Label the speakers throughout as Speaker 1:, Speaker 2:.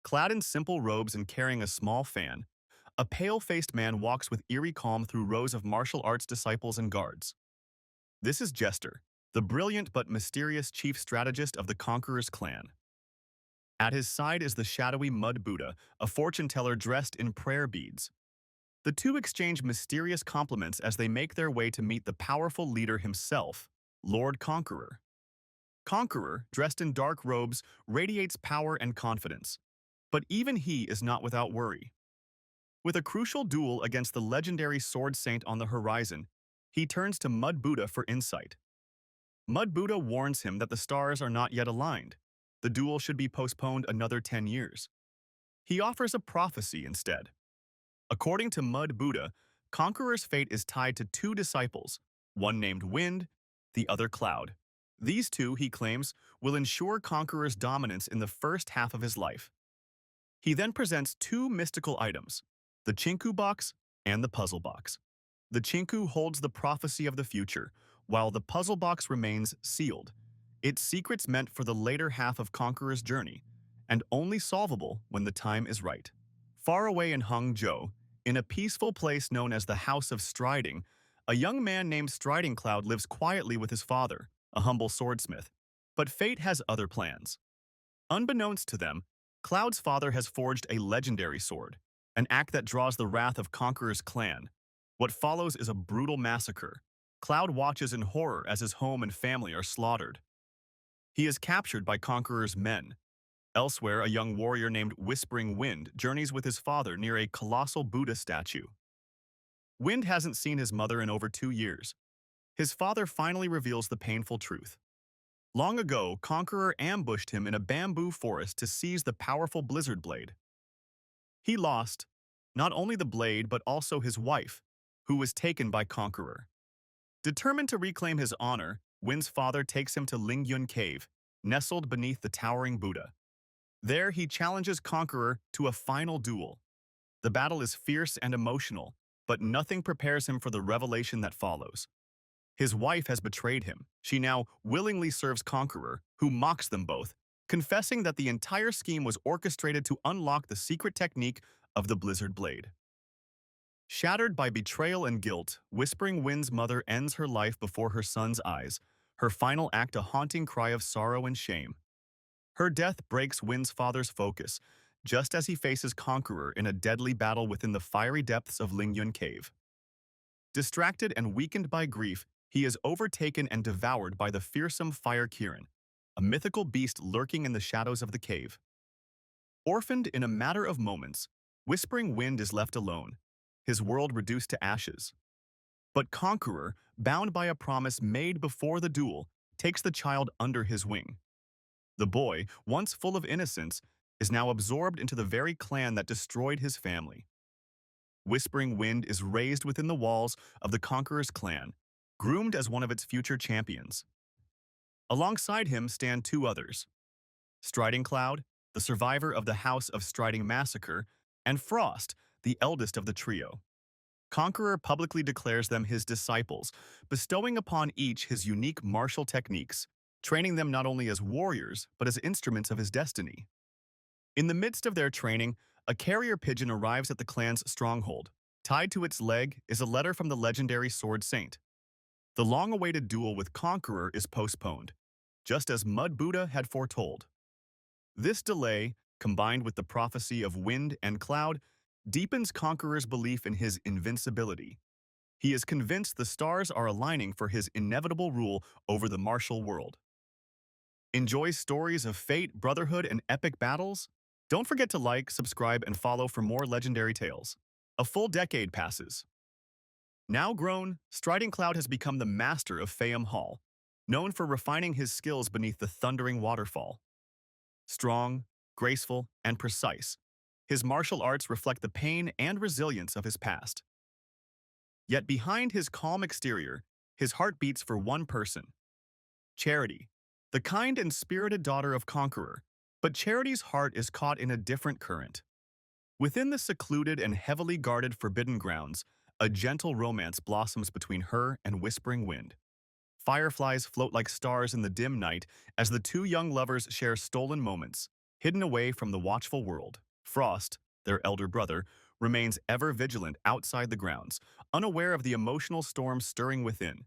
Speaker 1: Clad in simple robes and carrying a small fan, a pale-faced man walks with eerie calm through rows of martial arts disciples and guards. This is Jester, the brilliant but mysterious chief strategist of the Conqueror's clan. At his side is the shadowy Mud Buddha, a fortune teller dressed in prayer beads. The two exchange mysterious compliments as they make their way to meet the powerful leader himself, Lord Conqueror. Conqueror, dressed in dark robes, radiates power and confidence. But even he is not without worry. With a crucial duel against the legendary Sword Saint on the horizon, he turns to Mud Buddha for insight. Mud Buddha warns him that the stars are not yet aligned. The duel should be postponed another 10 years. He offers a prophecy instead. According to Mud Buddha, Conqueror's fate is tied to two disciples, one named Wind, the other Cloud. These two, he claims, will ensure Conqueror's dominance in the first half of his life. He then presents two mystical items, the Chinku box and the puzzle box. The Chinku holds the prophecy of the future, while the puzzle box remains sealed. Its secrets meant for the later half of Conqueror's journey, and only solvable when the time is right. Far away in Hangzhou, in a peaceful place known as the House of Striding, a young man named Striding Cloud lives quietly with his father, a humble swordsmith. But fate has other plans. Unbeknownst to them, Cloud's father has forged a legendary sword, an act that draws the wrath of Conqueror's clan. What follows is a brutal massacre. Cloud watches in horror as his home and family are slaughtered. He is captured by Conqueror's men. Elsewhere, a young warrior named Whispering Wind journeys with his father near a colossal Buddha statue. Wind hasn't seen his mother in over 2 years. His father finally reveals the painful truth. Long ago, Conqueror ambushed him in a bamboo forest to seize the powerful blizzard blade. He lost, not only the blade but also his wife, who was taken by Conqueror. Determined to reclaim his honor, Wind's father takes him to Lingyun Cave, nestled beneath the towering Buddha. There, he challenges Conqueror to a final duel. The battle is fierce and emotional, but nothing prepares him for the revelation that follows. His wife has betrayed him. She now willingly serves Conqueror, who mocks them both, confessing that the entire scheme was orchestrated to unlock the secret technique of the Blizzard Blade. Shattered by betrayal and guilt, Whispering Wind's mother ends her life before her son's eyes, her final act a haunting cry of sorrow and shame. Her death breaks Wind's father's focus, just as he faces Conqueror in a deadly battle within the fiery depths of Lingyun Cave. Distracted and weakened by grief, he is overtaken and devoured by the fearsome Fire Kirin, a mythical beast lurking in the shadows of the cave. Orphaned in a matter of moments, Whispering Wind is left alone, his world reduced to ashes. But Conqueror, bound by a promise made before the duel, takes the child under his wing. The boy, once full of innocence, is now absorbed into the very clan that destroyed his family. Whispering Wind is raised within the walls of the Conqueror's clan, groomed as one of its future champions. Alongside him stand two others, Striding Cloud, the survivor of the House of Striding massacre, and Frost, the eldest of the trio. Conqueror publicly declares them his disciples, bestowing upon each his unique martial techniques, training them not only as warriors, but as instruments of his destiny. In the midst of their training, a carrier pigeon arrives at the clan's stronghold. Tied to its leg is a letter from the legendary Sword Saint. The long-awaited duel with Conqueror is postponed, just as Mud Buddha had foretold. This delay, combined with the prophecy of Wind and Cloud, deepens Conqueror's belief in his invincibility. He is convinced the stars are aligning for his inevitable rule over the martial world. Enjoy stories of fate, brotherhood, and epic battles? Don't forget to like, subscribe, and follow for more legendary tales. A full decade passes. Now grown, Striding Cloud has become the master of Fayum Hall, known for refining his skills beneath the thundering waterfall. Strong, graceful, and precise, his martial arts reflect the pain and resilience of his past. Yet behind his calm exterior, his heart beats for one person, Charity, the kind and spirited daughter of Conqueror. But Charity's heart is caught in a different current. Within the secluded and heavily guarded Forbidden Grounds, a gentle romance blossoms between her and Whispering Wind. Fireflies float like stars in the dim night as the two young lovers share stolen moments, Hidden away from the watchful world, Frost, their elder brother, remains ever vigilant outside the grounds, unaware of the emotional storm stirring within.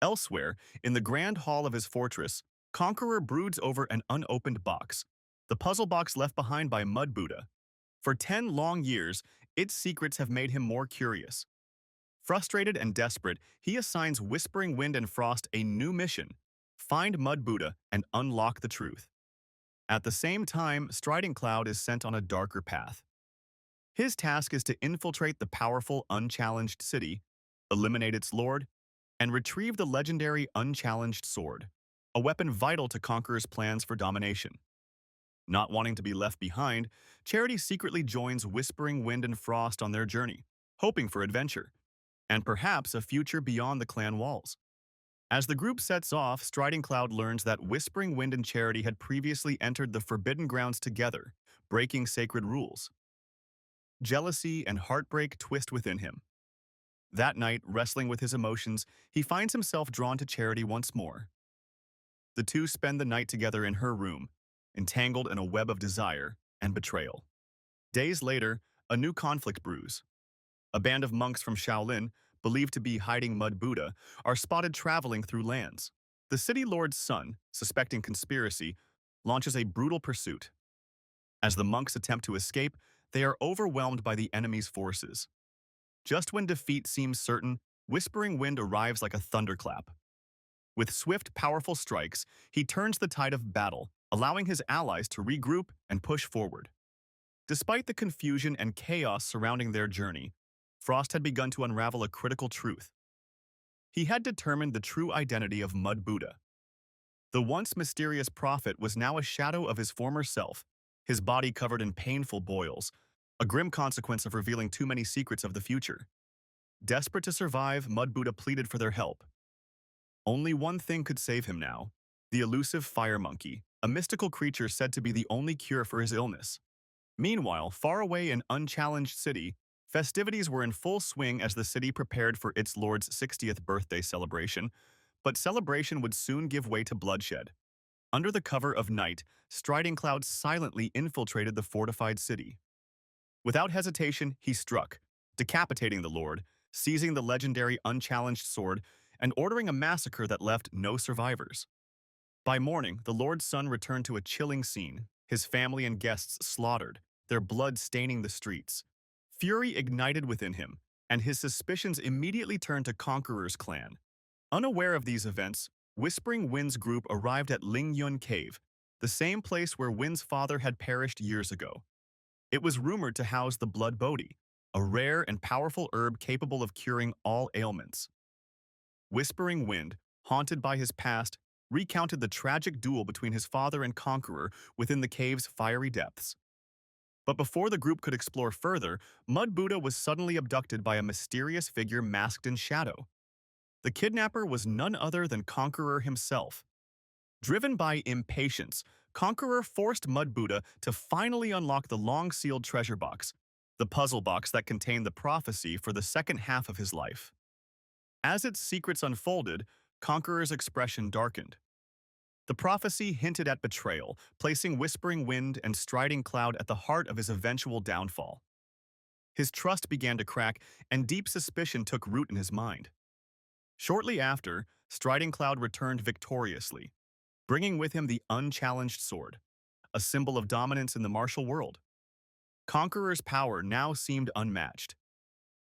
Speaker 1: Elsewhere, in the grand hall of his fortress, Conqueror broods over an unopened box, the puzzle box left behind by Mud Buddha. For 10 long years, its secrets have made him more curious. Frustrated and desperate, he assigns Whispering Wind and Frost a new mission: find Mud Buddha and unlock the truth. At the same time, Striding Cloud is sent on a darker path. His task is to infiltrate the powerful, unchallenged city, eliminate its lord, and retrieve the legendary unchallenged sword, a weapon vital to Conqueror's plans for domination. Not wanting to be left behind, Charity secretly joins Whispering Wind and Frost on their journey, hoping for adventure, and perhaps a future beyond the clan walls. As the group sets off, Striding Cloud learns that Whispering Wind and Charity had previously entered the Forbidden Grounds together, breaking sacred rules. Jealousy and heartbreak twist within him. That night, wrestling with his emotions, he finds himself drawn to Charity once more. The two spend the night together in her room, entangled in a web of desire and betrayal. Days later, a new conflict brews. A band of monks from Shaolin, believed to be hiding Mud Buddha, are spotted traveling through lands. The city lord's son, suspecting conspiracy, launches a brutal pursuit. As the monks attempt to escape, they are overwhelmed by the enemy's forces. Just when defeat seems certain, Whispering Wind arrives like a thunderclap. With swift, powerful strikes, he turns the tide of battle, allowing his allies to regroup and push forward. Despite the confusion and chaos surrounding their journey, Frost had begun to unravel a critical truth. He had determined the true identity of Mud Buddha. The once mysterious prophet was now a shadow of his former self, his body covered in painful boils, a grim consequence of revealing too many secrets of the future. Desperate to survive, Mud Buddha pleaded for their help. Only one thing could save him now: the elusive fire monkey, a mystical creature said to be the only cure for his illness. Meanwhile, far away in unchallenged city, festivities were in full swing as the city prepared for its lord's 60th birthday celebration, but celebration would soon give way to bloodshed. Under the cover of night, Striding Cloud silently infiltrated the fortified city. Without hesitation, he struck, decapitating the lord, seizing the legendary unchallenged sword, and ordering a massacre that left no survivors. By morning, the lord's son returned to a chilling scene, his family and guests slaughtered, their blood staining the streets. Fury ignited within him, and his suspicions immediately turned to Conqueror's clan. Unaware of these events, Whispering Wind's group arrived at Lingyun Cave, the same place where Wind's father had perished years ago. It was rumored to house the Blood Bodhi, a rare and powerful herb capable of curing all ailments. Whispering Wind, haunted by his past, recounted the tragic duel between his father and Conqueror within the cave's fiery depths. But before the group could explore further, Mud Buddha was suddenly abducted by a mysterious figure masked in shadow. The kidnapper was none other than Conqueror himself. Driven by impatience, Conqueror forced Mud Buddha to finally unlock the long-sealed treasure box, the puzzle box that contained the prophecy for the second half of his life. As its secrets unfolded, Conqueror's expression darkened. The prophecy hinted at betrayal, placing Whispering Wind and Striding Cloud at the heart of his eventual downfall. His trust began to crack, and deep suspicion took root in his mind. Shortly after, Striding Cloud returned victoriously, bringing with him the unchallenged sword, a symbol of dominance in the martial world. Conqueror's power now seemed unmatched.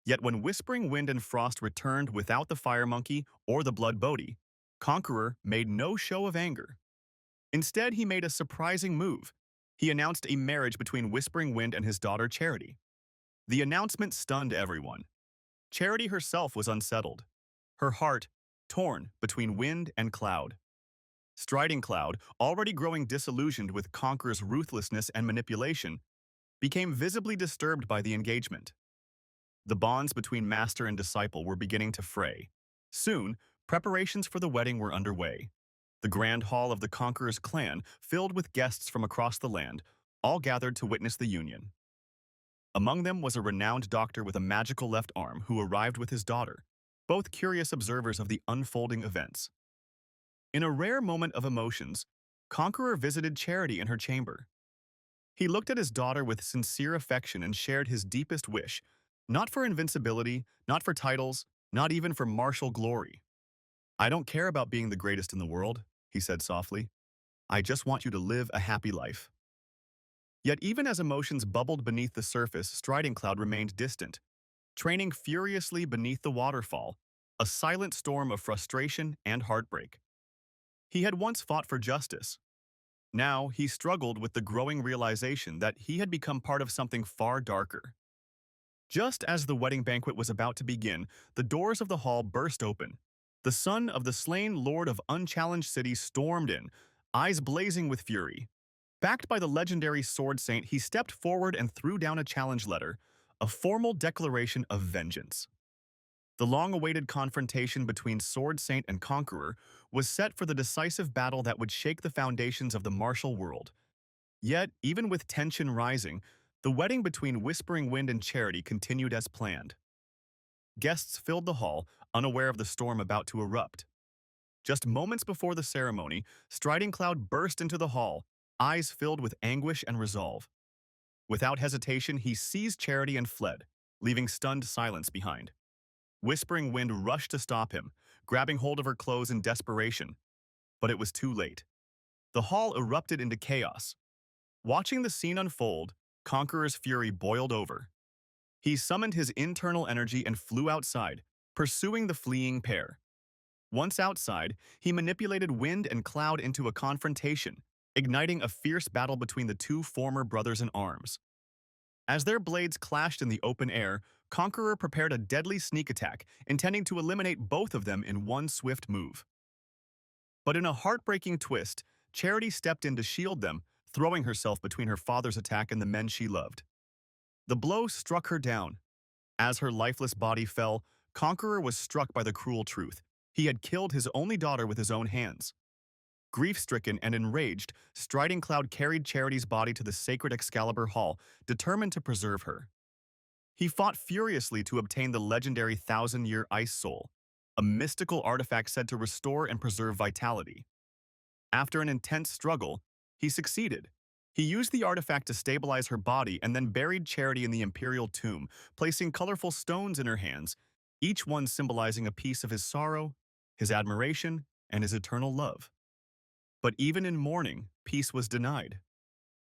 Speaker 1: Yet when Whispering Wind and Frost returned without the Fire Monkey or the Blood Bodhi, Conqueror made no show of anger. Instead, he made a surprising move. He announced a marriage between Whispering Wind and his daughter Charity. The announcement stunned everyone. Charity herself was unsettled, her heart torn between wind and cloud. Striding Cloud, already growing disillusioned with Conqueror's ruthlessness and manipulation, became visibly disturbed by the engagement. The bonds between master and disciple were beginning to fray. Soon, preparations for the wedding were underway. The grand hall of the Conqueror's clan filled with guests from across the land, all gathered to witness the union. Among them was a renowned doctor with a magical left arm who arrived with his daughter, both curious observers of the unfolding events. In a rare moment of emotions, Conqueror visited Charity in her chamber. He looked at his daughter with sincere affection and shared his deepest wish, not for invincibility, not for titles, not even for martial glory. "I don't care about being the greatest in the world," he said softly. "I just want you to live a happy life." Yet even as emotions bubbled beneath the surface, Striding Cloud remained distant, training furiously beneath the waterfall, a silent storm of frustration and heartbreak. He had once fought for justice. Now he struggled with the growing realization that he had become part of something far darker. Just as the wedding banquet was about to begin, the doors of the hall burst open. The son of the slain lord of unchallenged city stormed in, eyes blazing with fury. Backed by the legendary Sword Saint, he stepped forward and threw down a challenge letter, a formal declaration of vengeance. The long-awaited confrontation between Sword Saint and Conqueror was set for the decisive battle that would shake the foundations of the martial world. Yet, even with tension rising, the wedding between Whispering Wind and Charity continued as planned. Guests filled the hall, unaware of the storm about to erupt. Just moments before the ceremony, Striding Cloud burst into the hall, eyes filled with anguish and resolve. Without hesitation, he seized Charity and fled, leaving stunned silence behind. Whispering Wind rushed to stop him, grabbing hold of her clothes in desperation. But it was too late. The hall erupted into chaos. Watching the scene unfold, Conqueror's fury boiled over. He summoned his internal energy and flew outside, pursuing the fleeing pair. Once outside, he manipulated wind and cloud into a confrontation, igniting a fierce battle between the two former brothers in arms. As their blades clashed in the open air, Conqueror prepared a deadly sneak attack, intending to eliminate both of them in one swift move. But in a heartbreaking twist, Charity stepped in to shield them, throwing herself between her father's attack and the men she loved. The blow struck her down. As her lifeless body fell, Conqueror was struck by the cruel truth. He had killed his only daughter with his own hands. Grief-stricken and enraged, Striding Cloud carried Charity's body to the sacred Excalibur Hall, determined to preserve her. He fought furiously to obtain the legendary Thousand-Year Ice Soul, a mystical artifact said to restore and preserve vitality. After an intense struggle, he succeeded. He used the artifact to stabilize her body and then buried Charity in the Imperial Tomb, placing colorful stones in her hands, each one symbolizing a piece of his sorrow, his admiration, and his eternal love. But even in mourning, peace was denied.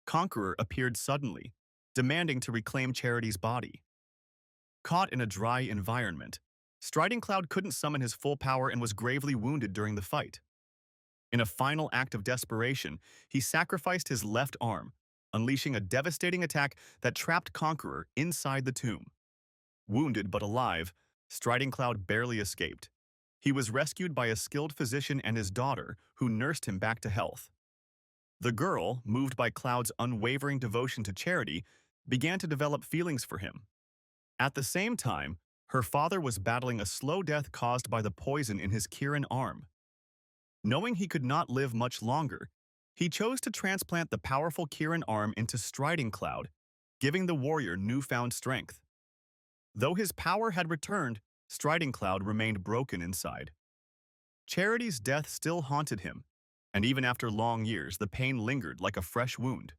Speaker 1: Conqueror appeared suddenly, demanding to reclaim Charity's body. Caught in a dry environment, Striding Cloud couldn't summon his full power and was gravely wounded during the fight. In a final act of desperation, he sacrificed his left arm, unleashing a devastating attack that trapped Conqueror inside the tomb. Wounded but alive, Striding Cloud barely escaped. He was rescued by a skilled physician and his daughter, who nursed him back to health. The girl, moved by Cloud's unwavering devotion to Charity, began to develop feelings for him. At the same time, her father was battling a slow death caused by the poison in his Kirin arm. Knowing he could not live much longer, he chose to transplant the powerful Kirin arm into Striding Cloud, giving the warrior newfound strength. Though his power had returned, Striding Cloud remained broken inside. Charity's death still haunted him, and even after long years, the pain lingered like a fresh wound.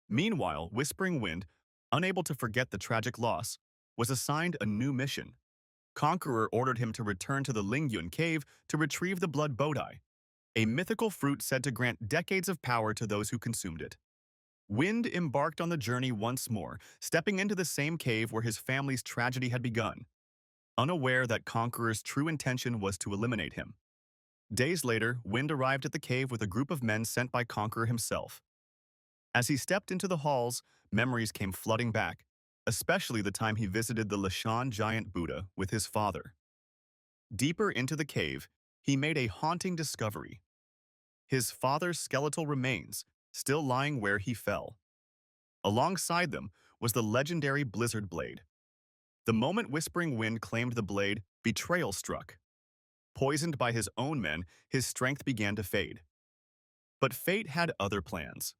Speaker 1: Meanwhile, Whispering Wind, unable to forget the tragic loss, was assigned a new mission. Conqueror ordered him to return to the Lingyun cave to retrieve the blood bodai, a mythical fruit said to grant decades of power to those who consumed it. Wind embarked on the journey once more, stepping into the same cave where his family's tragedy had begun, unaware that Conqueror's true intention was to eliminate him. Days later, Wind arrived at the cave with a group of men sent by Conqueror himself. As he stepped into the halls, memories came flooding back, especially the time he visited the Lashan giant Buddha with his father. Deeper into the cave, he made a haunting discovery. His father's skeletal remains, still lying where he fell. Alongside them was the legendary Blizzard Blade. The moment Whispering Wind claimed the blade, Betrayal struck. Poisoned by his own men, his strength began to fade. But fate had other plans.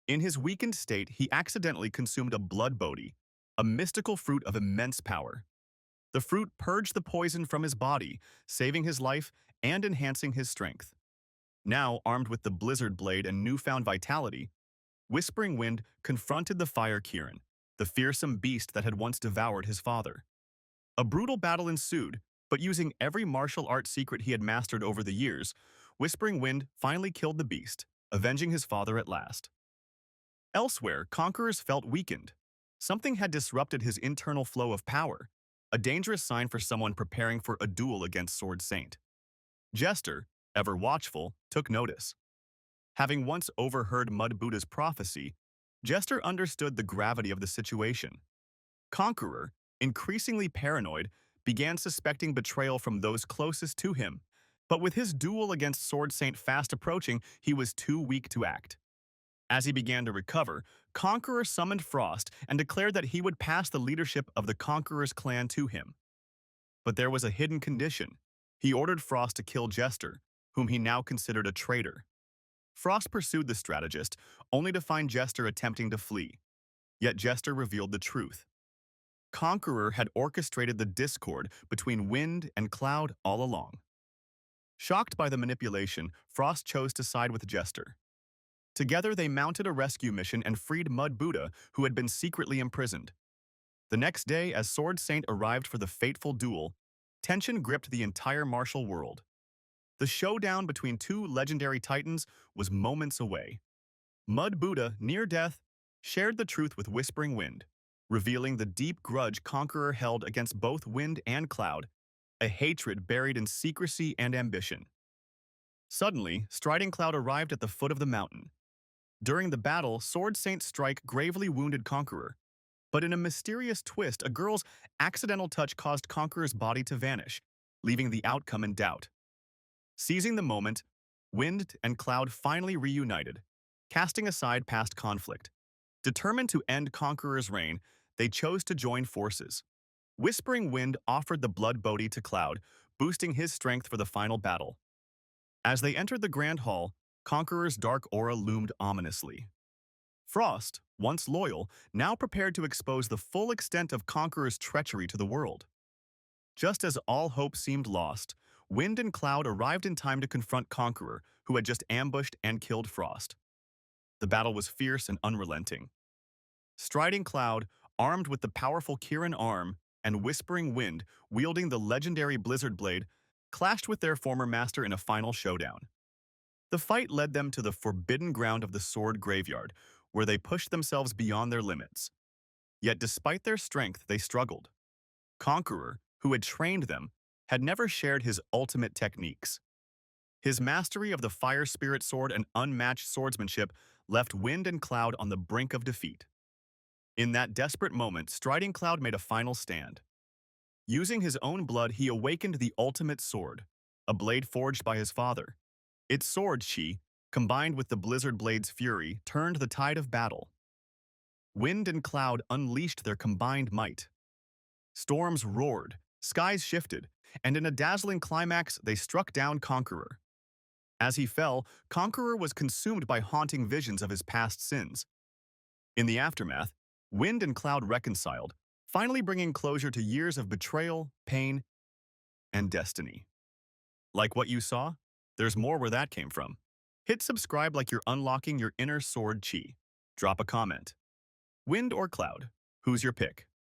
Speaker 1: In his weakened state, he accidentally consumed a blood bodhi, a mystical fruit of immense power. The fruit purged the poison from his body, saving his life and enhancing his strength. Now, armed with the Blizzard Blade and newfound vitality, Whispering Wind confronted the Fire Kirin, the fearsome beast that had once devoured his father. A brutal battle ensued, but using every martial art secret he had mastered over the years, Whispering Wind finally killed the beast, avenging his father at last. Elsewhere, Conquerors felt weakened. Something had disrupted his internal flow of power, a dangerous sign for someone preparing for a duel against Sword Saint. Jester, ever watchful, took notice. Having once overheard Mud Buddha's prophecy, Jester understood the gravity of the situation. Conqueror, increasingly paranoid, began suspecting betrayal from those closest to him. But with his duel against Sword Saint fast approaching, he was too weak to act. As he began to recover, Conqueror summoned Frost and declared that he would pass the leadership of the Conqueror's clan to him. But there was a hidden condition. He ordered Frost to kill Jester, whom he now considered a traitor. Frost pursued the strategist, only to find Jester attempting to flee. Yet Jester revealed the truth. Conqueror had orchestrated the discord between Wind and Cloud all along. Shocked by the manipulation, Frost chose to side with Jester. Together, they mounted a rescue mission and freed Mud Buddha, who had been secretly imprisoned. The next day, as Sword Saint arrived for the fateful duel, tension gripped the entire martial world. The showdown between two legendary titans was moments away. Mud Buddha, near death, shared the truth with Whispering Wind, revealing the deep grudge Conqueror held against both Wind and Cloud, a hatred buried in secrecy and ambition. Suddenly, Striding Cloud arrived at the foot of the mountain. During the battle, Sword Saint's strike gravely wounded Conqueror, but in a mysterious twist, a girl's accidental touch caused Conqueror's body to vanish, leaving the outcome in doubt. Seizing the moment, Wind and Cloud finally reunited, casting aside past conflict. Determined to end Conqueror's reign, they chose to join forces. Whispering Wind offered the Blood Bodhi to Cloud, boosting his strength for the final battle. As they entered the Grand Hall, Conqueror's dark aura loomed ominously. Frost, once loyal, now prepared to expose the full extent of Conqueror's treachery to the world. Just as all hope seemed lost, Wind and Cloud arrived in time to confront Conqueror, who had just ambushed and killed Frost. The battle was fierce and unrelenting. Striding Cloud, armed with the powerful Kirin arm, and Whispering Wind, wielding the legendary Blizzard Blade, clashed with their former master in a final showdown. The fight led them to the forbidden ground of the Sword Graveyard, where they pushed themselves beyond their limits. Yet despite their strength, they struggled. Conqueror, who had trained them, had never shared his ultimate techniques. His mastery of the Fire Spirit Sword and unmatched swordsmanship left Wind and Cloud on the brink of defeat. In that desperate moment, Striding Cloud made a final stand. Using his own blood, he awakened the ultimate sword, a blade forged by his father. Its sword chi, combined with the Blizzard Blade's fury, turned the tide of battle. Wind and Cloud unleashed their combined might. Storms roared, skies shifted, and in a dazzling climax, they struck down Conqueror. As he fell, Conqueror was consumed by haunting visions of his past sins. In the aftermath, Wind and Cloud reconciled, finally bringing closure to years of betrayal, pain, and destiny. Like what you saw? There's more where that came from. Hit subscribe like you're unlocking your inner sword chi. Drop a comment. Wind or Cloud? Who's your pick?